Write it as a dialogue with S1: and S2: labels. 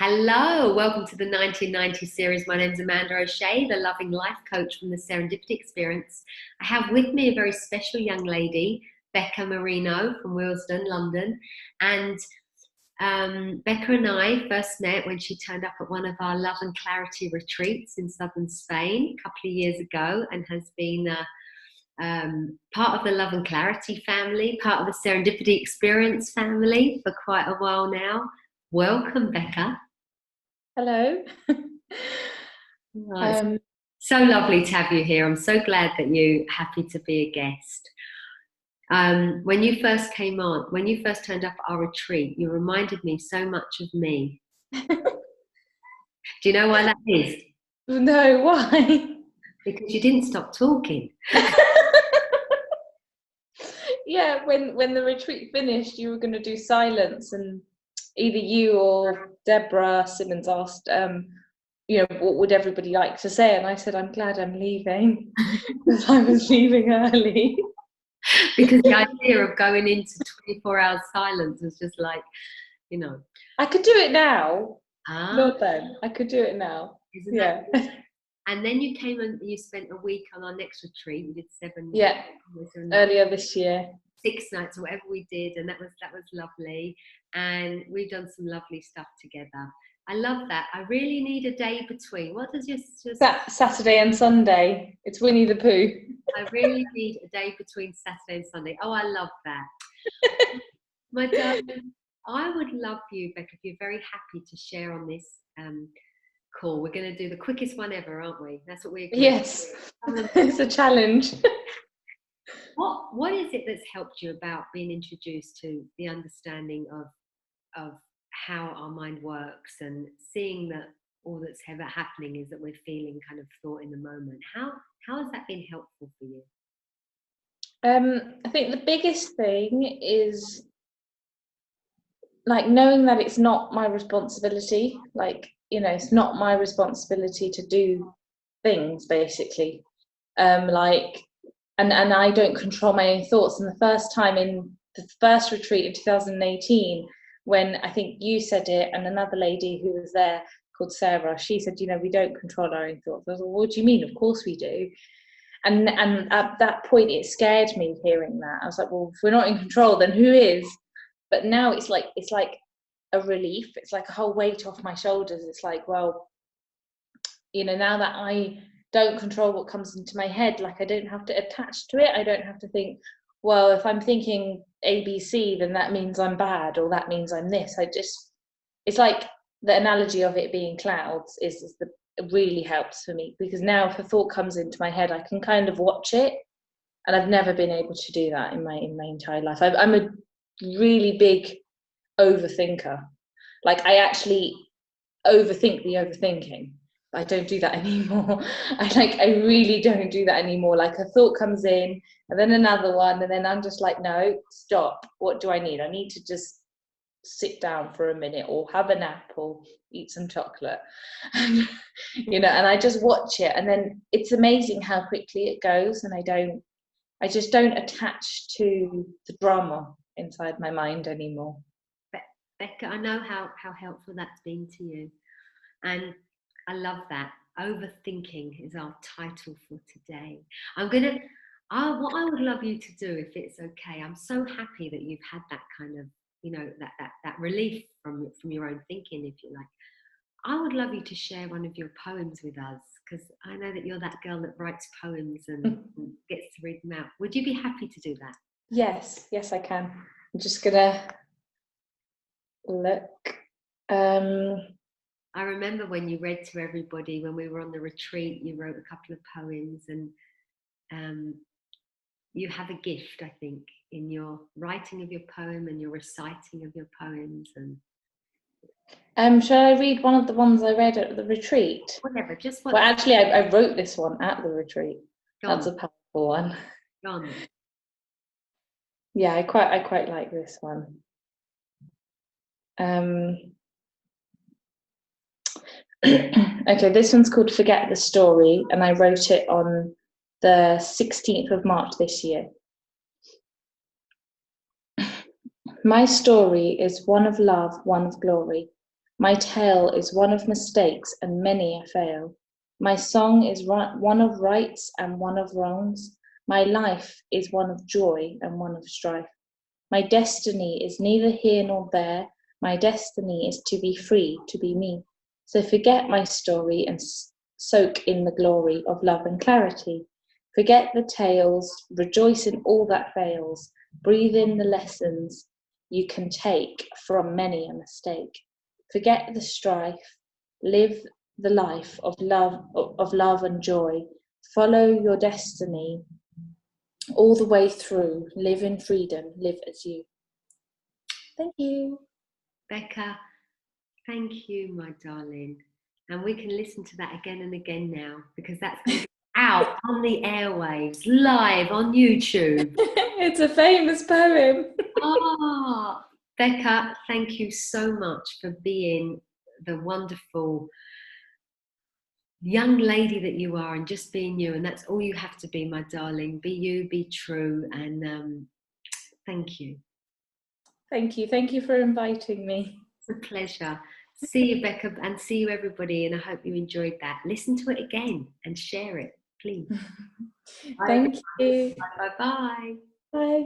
S1: Hello, welcome to the 1990 series. My name's Amanda O'Shea, the loving life coach from the Serendipity Experience. I have with me a very special young lady, Bekkah Merino from Willesden, London. And Bekkah and I first met when she turned up at one of our Love and Clarity retreats in southern Spain a couple of years ago, and has been part of the Love and Clarity family, part of the Serendipity Experience family for quite a while now. Welcome, Bekkah.
S2: Hello.
S1: So lovely to have you here. I'm so glad that you're happy to be a guest. When you first came on, when you first turned up at our retreat, you reminded me so much of me. Do you know why that is?
S2: No, why?
S1: Because you didn't stop talking.
S2: Yeah, when the retreat finished, you were going to do silence, and either you or Deborah Simmons asked, what would everybody like to say? And I said, I'm glad I'm leaving, because I was leaving early.
S1: Because the idea of going into 24 hours silence was just like,
S2: I could do it now. Not then. I could do it now.
S1: Isn't that good? And then you came and you spent a week on our next retreat. You did 7
S2: Yeah, earlier this year.
S1: 6 nights or whatever we did, and that was lovely. And we've done some lovely stuff together. I love that. I really need a day between. What does your
S2: Saturday and Sunday? It's Winnie the Pooh.
S1: I really need a day between Saturday and Sunday. Oh, I love that. My darling, I would love you, Bekkah, if you're very happy to share on this call. We're going to do the quickest one ever, aren't we? That's what we agreed.
S2: Yes, it's a challenge.
S1: What is it that's helped you about being introduced to the understanding of how our mind works, and seeing that all that's ever happening is that we're feeling kind of thought in the moment? How has that been helpful for you?
S2: I think the biggest thing is like knowing that it's not my responsibility. It's not my responsibility to do things, basically. And I don't control my own thoughts. And the first time in the first retreat in 2018, when I think you said it, and another lady who was there called Sarah, she said, we don't control our own thoughts. I was like, what do you mean? Of course we do. And at that point, it scared me hearing that. I was like, well, if we're not in control, then who is? But now it's like a relief. It's like a whole weight off my shoulders. It's like, well, now that I don't control what comes into my head, like I don't have to attach to it. I don't have to think, well, if I'm thinking ABC, then that means I'm bad, or that means I'm this. It's like the analogy of it being clouds it really helps for me, because now if a thought comes into my head, I can kind of watch it, and I've never been able to do that in my entire life. I'm a really big overthinker. Like, I actually overthink the overthinking. I don't do that anymore. I really don't do that anymore. Like, a thought comes in, and then another one, and then I'm just like, no, stop. What do I need? I need to just sit down for a minute, or have a nap, or eat some chocolate. And I just watch it, and then it's amazing how quickly it goes, and I just don't attach to the drama inside my mind anymore.
S1: Bekkah, I know how helpful that's been to you, and I love that. Overthinking is our title for today. What I would love you to do, if it's okay, I'm so happy that you've had that kind of, that relief from your own thinking, if you like. I would love you to share one of your poems with us, because I know that you're that girl that writes poems and gets to read them out. Would you be happy to do that?
S2: Yes, I can. I'm just gonna look.
S1: I remember when you read to everybody when we were on the retreat, you wrote a couple of poems, and you have a gift, I think, in your writing of your poem and your reciting of your poems.
S2: And shall I read one of the ones I read at the retreat?
S1: Whatever, just what.
S2: Well, actually, I wrote this one at the retreat. That's a powerful one.
S1: Go on.
S2: Yeah, I quite like this one. Okay, this one's called Forget the Story, and I wrote it on the 16th of March this year. My story is one of love, one of glory. My tale is one of mistakes and many a fail. My song is one of rights and one of wrongs. My life is one of joy and one of strife. My destiny is neither here nor there. My destiny is to be free, to be me. So forget my story and soak in the glory of love and clarity. Forget the tales, rejoice in all that fails. Breathe in the lessons you can take from many a mistake. Forget the strife, live the life of love and joy. Follow your destiny all the way through. Live in freedom, live as you. Thank you.
S1: Bekkah, thank you, my darling. And we can listen to that again and again now, because that's going to be out on the airwaves, live on YouTube.
S2: It's a famous poem.
S1: Ah, Bekkah, thank you so much for being the wonderful young lady that you are, and just being you. And that's all you have to be, my darling. Be you, be true. And thank you.
S2: Thank you. Thank you for inviting me.
S1: It's a pleasure. See you, Bekkah, and see you, everybody. And I hope you enjoyed that. Listen to it again and share it, please.
S2: Thank you.
S1: Bye-bye.
S2: Bye.